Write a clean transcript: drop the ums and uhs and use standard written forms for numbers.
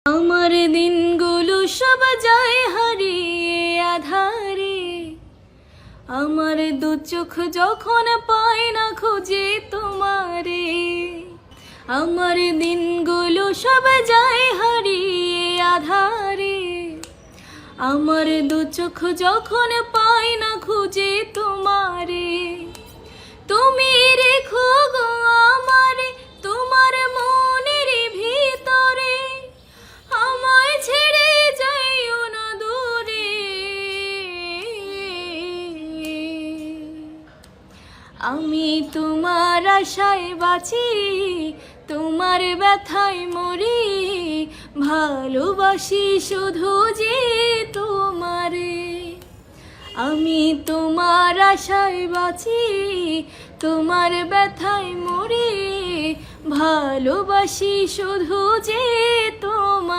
আমার দিনগুলো সব যায় হারিয়ে আধারে, আমার দু চোখ যখন পায় না খুঁজে তোমারে। আমার দিনগুলো সব যায় হারিয়ে আধারে, আমার দু চোখ যখন পায় না খুঁজে তোমারে। তুমি রেখো গো আমারে তোমার মনের ভিতরে, আমায় ছেড়ে যাইও না দূরে। আমি তোমার আশায় বাঁচি, তোমার ব্যথায় মরি, ভালোবাসি শুধু যে তোমারে। আমি তোমার আশায় বাঁচি, তোমার ব্যথায় মরি, ভালোবাসি শুধু যে তোমারে।